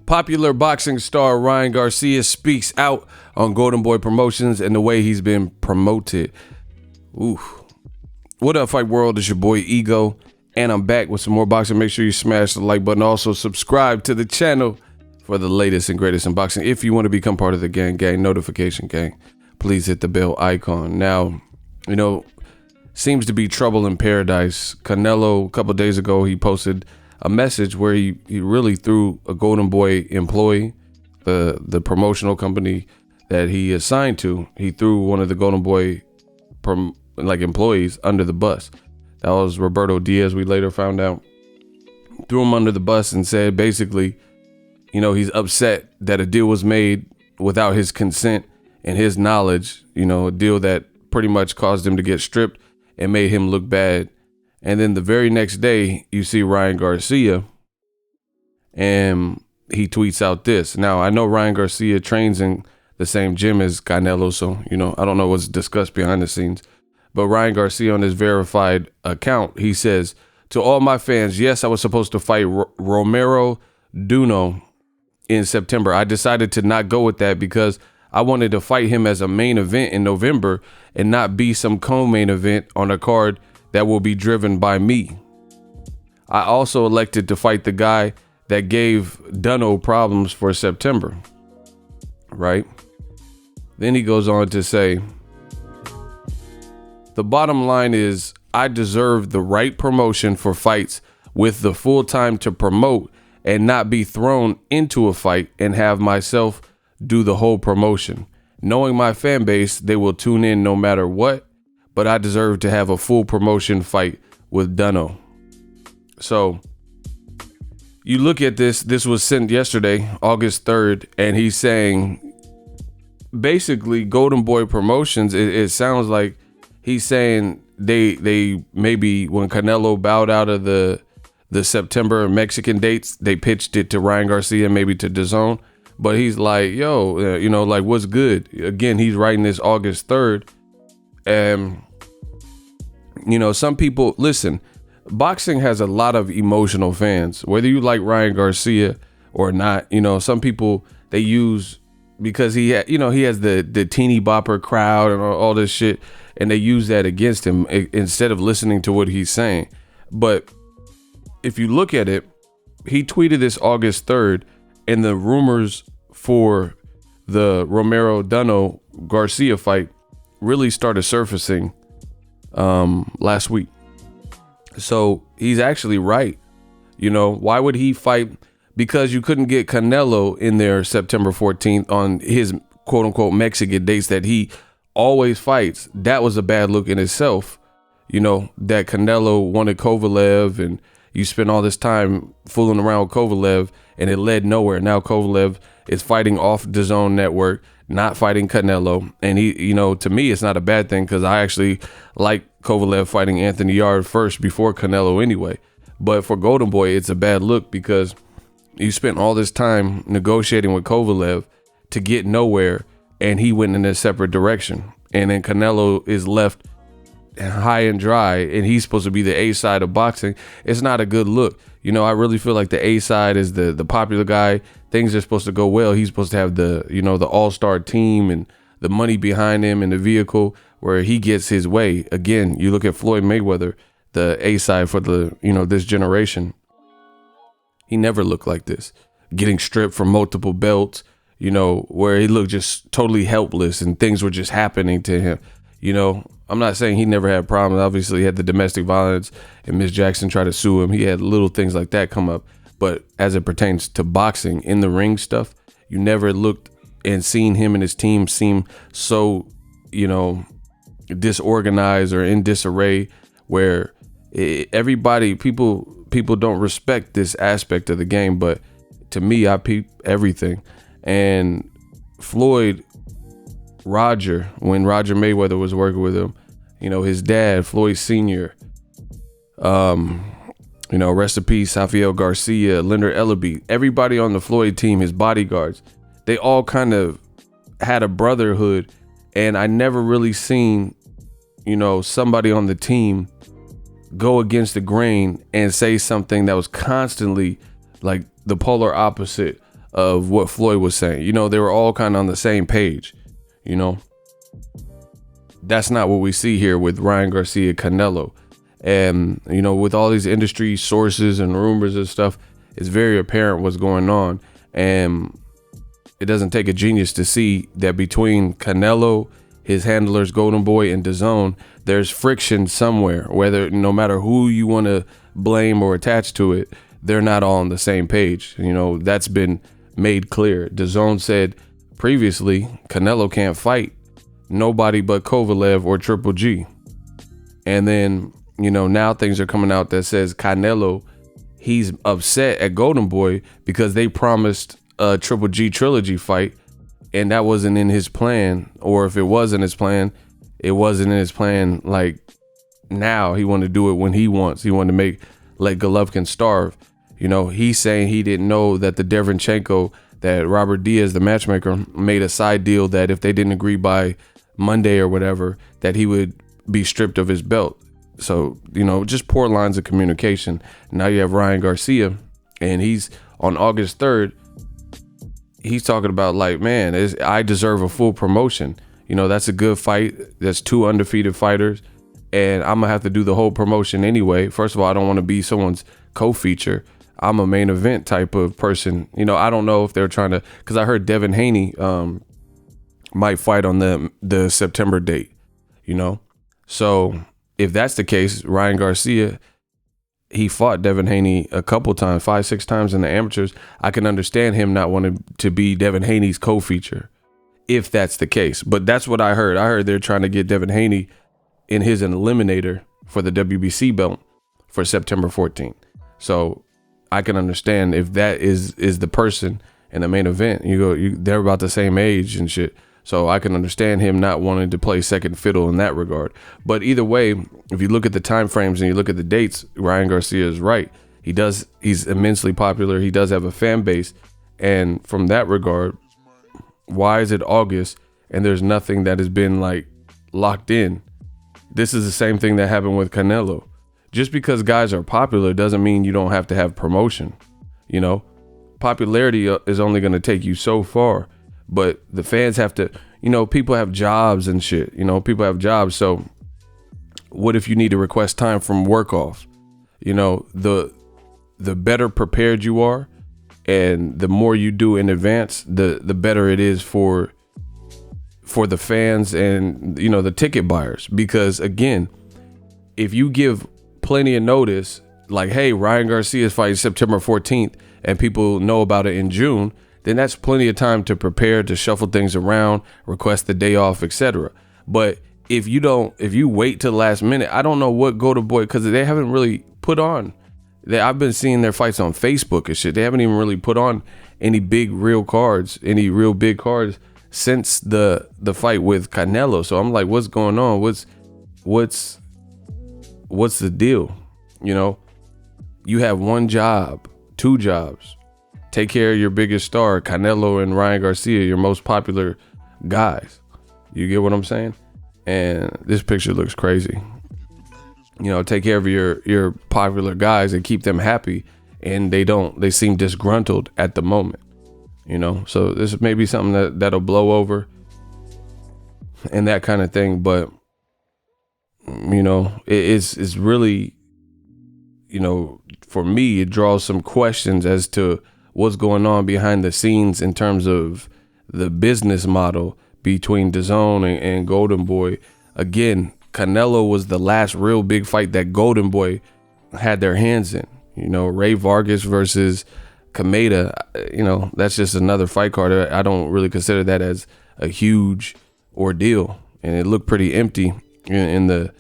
Popular boxing star Ryan Garcia speaks out on Golden Boy Promotions and the way he's been promoted. Ooh. What up, Fight World? It's your boy Ego, and I'm back with some more boxing. Make sure you smash the like button. Also, subscribe to the channel for the latest and greatest in boxing. If you want to become part of the gang notification gang, please hit the bell icon. Now, seems to be trouble in paradise. Canelo, a couple days ago, he posted a message where he really threw a Golden Boy employee, the promotional company that he assigned to. He threw one of the Golden Boy employees under the bus. That was Roberto Diaz, we later found out. Threw him under the bus and said basically, he's upset that a deal was made without his consent and his knowledge, a deal that pretty much caused him to get stripped and made him look bad. And then the very next day, you see Ryan Garcia, and he tweets out this. Now, I know Ryan Garcia trains in the same gym as Canelo, so, I don't know what's discussed behind the scenes. But Ryan Garcia, on his verified account, he says, "To all my fans, yes, I was supposed to fight Romero Duno in September. I decided to not go with that because I wanted to fight him as a main event in November and not be some co-main event on a card that will be driven by me. I also elected to fight the guy that gave Duno problems for September." Right? Then he goes on to say, "The bottom line is I deserve the right promotion for fights with the full time to promote and not be thrown into a fight and have myself do the whole promotion. Knowing my fan base, they will tune in no matter what, but I deserve to have a full promotion fight with Duno." So you look at this was sent yesterday, August 3rd, and he's saying basically Golden Boy Promotions, it sounds like he's saying they maybe when Canelo bowed out of the September Mexican dates, they pitched it to Ryan Garcia, maybe to DAZN. But he's like, yo, what's good? Again, he's writing this August 3rd. And, some people, listen, boxing has a lot of emotional fans, whether you like Ryan Garcia or not. Some people they use because he has the teeny bopper crowd and all this shit, and they use that against him instead of listening to what he's saying. But if you look at it, he tweeted this August 3rd, and the rumors for the Romero Duno Garcia fight really started surfacing last week. So he's actually right. Why would he fight? Because you couldn't get Canelo in there September 14th on his quote unquote Mexican dates that he always fights. That was a bad look in itself. That Canelo wanted Kovalev, and you spent all this time fooling around with Kovalev and it led nowhere. Now Kovalev is fighting off DAZN network, not fighting Canelo. And he, to me, it's not a bad thing because I actually like Kovalev fighting Anthony Yarde first before Canelo anyway. But for Golden Boy, it's a bad look because you spent all this time negotiating with Kovalev to get nowhere, and he went in a separate direction. And then Canelo is left high and dry, and he's supposed to be the A side of boxing. It's not a good look. I really feel like the A side is the popular guy. Things are supposed to go well. He's supposed to have the all-star team and the money behind him and the vehicle where he gets his way. Again, you look at Floyd Mayweather, the A side for the, this generation. He never looked like this, getting stripped from multiple belts, where he looked just totally helpless and things were just happening to him. I'm not saying he never had problems. Obviously, he had the domestic violence and Miss Jackson tried to sue him. He had little things like that come up. But as it pertains to boxing, in the ring stuff, you never looked and seen him and his team seem so, disorganized or in disarray where people don't respect this aspect of the game. But to me, I peep everything. And Floyd, Roger, when Roger Mayweather was working with him, his dad, Floyd Sr., rest in peace, Rafael Garcia, Leonard Ellaby, everybody on the Floyd team, his bodyguards, they all kind of had a brotherhood And I never really seen, somebody on the team go against the grain and say something that was constantly like the polar opposite of what Floyd was saying. They were all kind of on the same page. That's not what we see here with Ryan Garcia, Canelo. And, with all these industry sources and rumors and stuff, it's very apparent what's going on. And it doesn't take a genius to see that between Canelo, his handlers, Golden Boy, and DAZN, there's friction somewhere, no matter who you want to blame or attach to it, they're not all on the same page. That's been made clear. DAZN said previously, Canelo can't fight nobody but Kovalev or Triple G. And then, now things are coming out that says Canelo, he's upset at Golden Boy because they promised a Triple G trilogy fight, and that wasn't in his plan. Or if it wasn't his plan, it wasn't in his plan. Like, now he wanted to do it when he wants. He wanted to let Golovkin starve. He's saying he didn't know that the Derevyanchenko, that Robert Diaz, the matchmaker, made a side deal that if they didn't agree by Monday or whatever, that he would be stripped of his belt. So, just poor lines of communication. Now you have Ryan Garcia, and he's on August 3rd. He's talking about like, man, I deserve a full promotion. That's a good fight. That's 2 undefeated fighters. And I'm going to have to do the whole promotion anyway. First of all, I don't want to be someone's co-feature. I'm a main event type of person. I don't know if they're trying to, because I heard Devin Haney might fight on the September date, So if that's the case, Ryan Garcia, he fought Devin Haney a couple times, 5-6 times in the amateurs. I can understand him not wanting to be Devin Haney's co-feature if that's the case. But that's what I heard. I heard they're trying to get Devin Haney in his eliminator for the WBC belt for September 14th. So I can understand if that is the person in the main event. They're about the same age and shit. So I can understand him not wanting to play second fiddle in that regard. But either way, if you look at the time frames and you look at the dates, Ryan Garcia is right. He's immensely popular. He does have a fan base. And from that regard, why is it August and there's nothing that has been like locked in? This is the same thing that happened with Canelo. Just because guys are popular doesn't mean you don't have to have promotion. Popularity is only going to take you so far. But the fans have to, people have jobs and shit. People have jobs. So what if you need to request time from work off? The better prepared you are and the more you do in advance, the better it is for the fans and, the ticket buyers. Because again, if you give plenty of notice, like, hey, Ryan Garcia is fighting September 14th and people know about it in June, then that's plenty of time to prepare, to shuffle things around, request the day off, etc. But if you wait till the last minute, I don't know what Golden Boy, because they haven't really put on. I've been seeing their fights on Facebook and shit. They haven't even really put on any real big cards since the fight with Canelo. So I'm like, what's going on? What's the deal? You have one job, 2 jobs. Take care of your biggest star, Canelo and Ryan Garcia, your most popular guys. You get what I'm saying? And this picture looks crazy. Take care of your popular guys and keep them happy. And they seem disgruntled at the moment. So this may be something that'll blow over and that kind of thing. But, it's really, for me, it draws some questions as to what's going on behind the scenes in terms of the business model between DAZN and Golden Boy. Again, Canelo was the last real big fight that Golden Boy had their hands in. Ray Vargas versus Kameda, that's just another fight card. I don't really consider that as a huge ordeal. And it looked pretty empty in the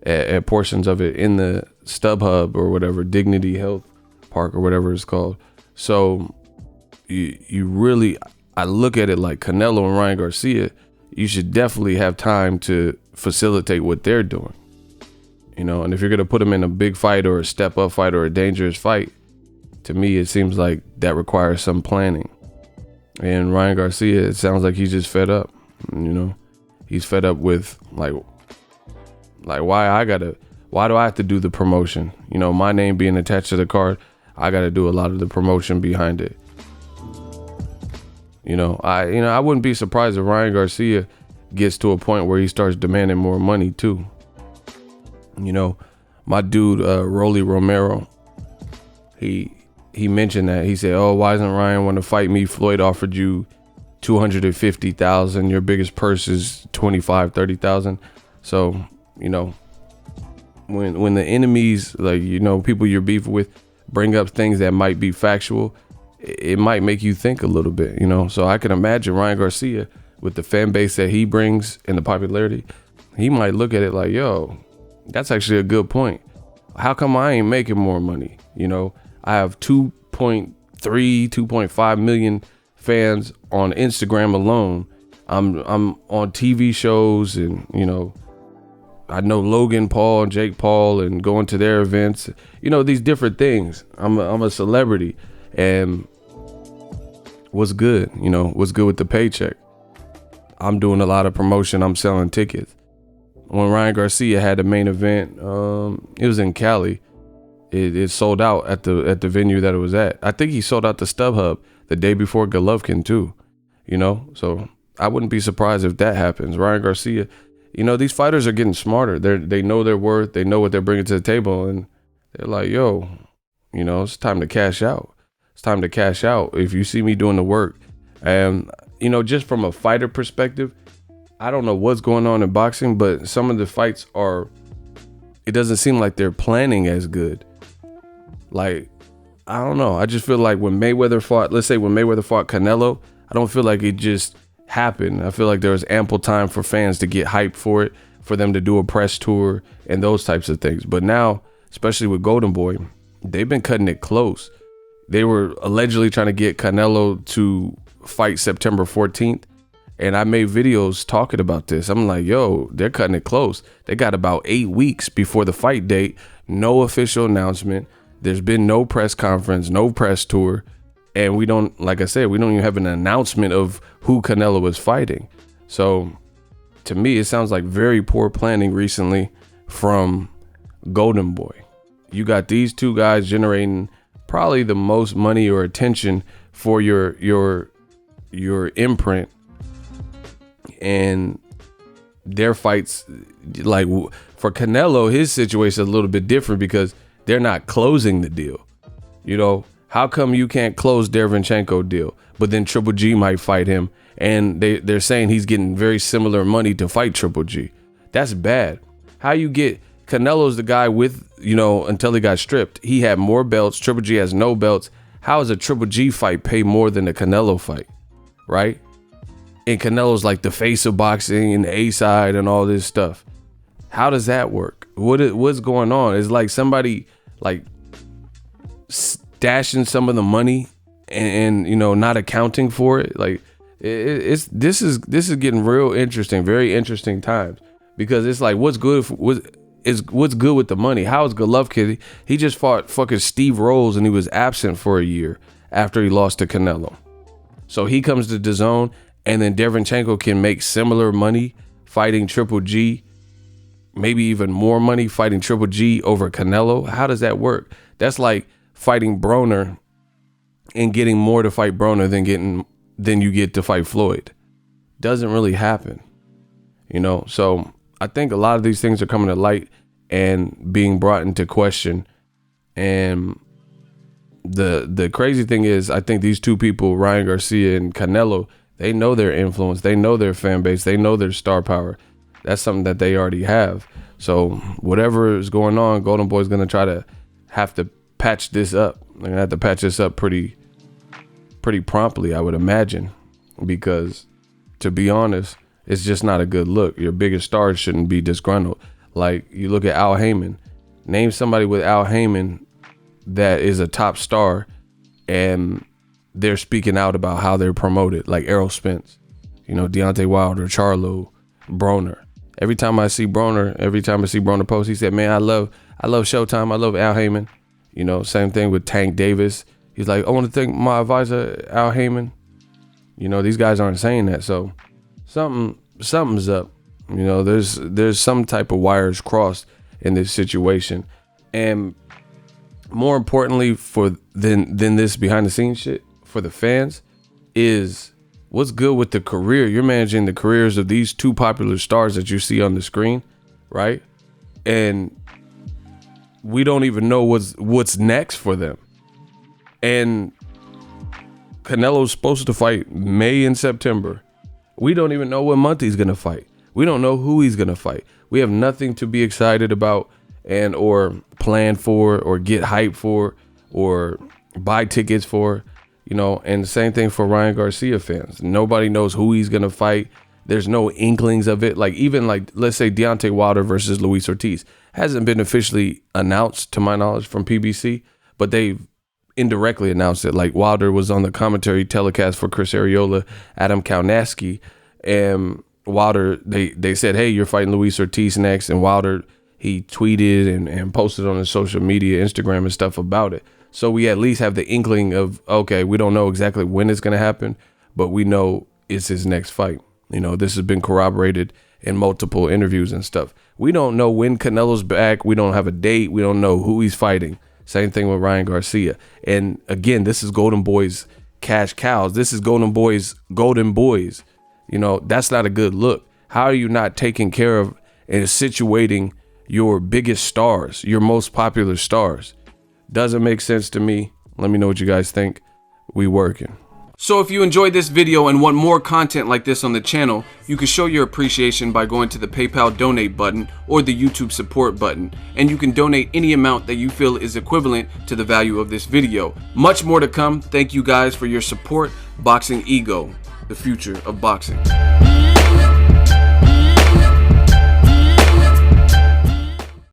at portions of it in the StubHub or whatever, Dignity Health Park or whatever it's called. So you really, I look at it like Canelo and Ryan Garcia, you should definitely have time to facilitate what they're doing. And if you're going to put them in a big fight or a step up fight or a dangerous fight, to me, it seems like that requires some planning. And Ryan Garcia, it sounds like he's just fed up. He's fed up with like why do I have to do the promotion? You know, my name being attached to the card, I got to do a lot of the promotion behind it. I wouldn't be surprised if Ryan Garcia gets to a point where he starts demanding more money too. You know, my dude, Rolly Romero, he mentioned that. He said, "Oh, why doesn't Ryan want to fight me? Floyd offered you $250,000. Your biggest purse is $25,000-$30,000." So, you know, when the enemies, like, you know, people you're beefing with, bring up things that might be factual, it might make you think a little bit, you know. So I can imagine Ryan Garcia, with the fan base that he brings and the popularity, he might look at it like, yo, that's actually a good point. How come I ain't making more money? You know, I have 2.3, 2.5 million fans on Instagram alone. I'm on TV shows, and, you know, I know Logan Paul and Jake Paul and going to their events, you know, these different things. I'm a celebrity, and what's good, you know, what's good with the paycheck? I'm doing a lot of promotion. I'm selling tickets. When Ryan Garcia had the main event, it was in Cali. It sold out at the venue that it was at. I think he sold out the StubHub the day before Golovkin too, you know. So I wouldn't be surprised if that happens. Ryan Garcia, you know, these fighters are getting smarter. They know their worth. They know what they're bringing to the table, and they're like, yo, you know, it's time to cash out. It's time to cash out. If you see me doing the work, and, you know, just from a fighter perspective, I don't know what's going on in boxing, but some of the fights it doesn't seem like they're planning as good. Like, I don't know. I just feel like when Mayweather fought Canelo, I don't feel like it just happened. I feel like there was ample time for fans to get hyped for it, for them to do a press tour and those types of things. But now, especially with Golden Boy, they've been cutting it close. They were allegedly trying to get Canelo to fight September 14th. And I made videos talking about this. I'm like, yo, they're cutting it close. They got about 8 weeks before the fight date. No official announcement. There's been no press conference, no press tour. And we don't, like I said, we don't even have an announcement of who Canelo is fighting. So to me, it sounds like very poor planning recently from Golden Boy. You got these two guys generating probably the most money or attention for your imprint, and their fights, like for Canelo, his situation is a little bit different because they're not closing the deal. You know, how come you can't close Derevyanchenko deal, but then Triple G might fight him, and they're saying he's getting very similar money to fight Triple G? That's bad. How you get Canelo's the guy with, you know, until he got stripped, he had more belts. Triple G has no belts. How is a Triple G fight pay more than a Canelo fight, right? And Canelo's like the face of boxing and the A side and all this stuff. How does that work? What's going on? It's like somebody like stashing some of the money and you know, not accounting for it. Like this is getting real interesting, very interesting times, because it's like what's good with the money. How is Golovkin? He just fought fucking Steve Rolls and he was absent for a year after he lost to Canelo. So he comes to DAZN, and then Derevyanchenko can make similar money fighting Triple G, maybe even more money fighting Triple G over Canelo. How does that work? That's like fighting Broner and getting more to fight Broner than you get to fight Floyd. Doesn't really happen, you know. So I think a lot of these things are coming to light and being brought into question. And the crazy thing is, I think these two people, Ryan Garcia and Canelo, they know their influence, they know their fan base, they know their star power. That's something that they already have. So whatever is going on, Golden Boy's gonna have to patch this up. They're gonna have to patch this up pretty promptly, I would imagine, because to be honest, it's just not a good look. Your biggest stars shouldn't be disgruntled. Like, you look at Al Heyman. Name somebody with Al Heyman that is a top star and they're speaking out about how they're promoted, like Errol Spence, you know, Deontay Wilder, Charlo, Broner. Every time I see Broner post, he said, man, I love Showtime. I love Al Heyman. You know, same thing with Tank Davis. He's like, I want to thank my advisor, Al Heyman. You know, these guys aren't saying that. So something's up. You know, there's some type of wires crossed in this situation. And more importantly than this behind the scenes shit for the fans is what's good with the career. You're managing the careers of these two popular stars that you see on the screen, right? And we don't even know what's next for them. And Canelo's supposed to fight May and September. We don't even know what month he's gonna fight. We don't know who he's gonna fight. We have nothing to be excited about and or plan for or get hyped for or buy tickets for, you know. And the same thing for Ryan Garcia fans. Nobody knows who he's gonna fight. There's no inklings of it. Like even like, let's say Deontay Wilder versus Luis Ortiz hasn't been officially announced to my knowledge from PBC, but they've indirectly announced it. Like Wilder was on the commentary telecast for Chris Arreola, Adam Kaunasky, and Wilder, they said, hey, you're fighting Luis Ortiz next. And Wilder, he tweeted and posted on his social media, Instagram and stuff about it. So we at least have the inkling of, okay, we don't know exactly when it's going to happen, but we know it's his next fight. You know, this has been corroborated in multiple interviews and stuff. We don't know when Canelo's back. We don't have a date. We don't know who he's fighting. Same thing with Ryan Garcia. And again, this is Golden Boy's cash cows. This is Golden Boy's golden boys. You know, that's not a good look. How are you not taking care of and situating your biggest stars, your most popular stars? Doesn't make sense to me. Let me know what you guys think. We working. So if you enjoyed this video and want more content like this on the channel, you can show your appreciation by going to the PayPal donate button or the YouTube support button, and you can donate any amount that you feel is equivalent to the value of this video. Much more to come. Thank you guys for your support. Boxing Ego, the future of boxing.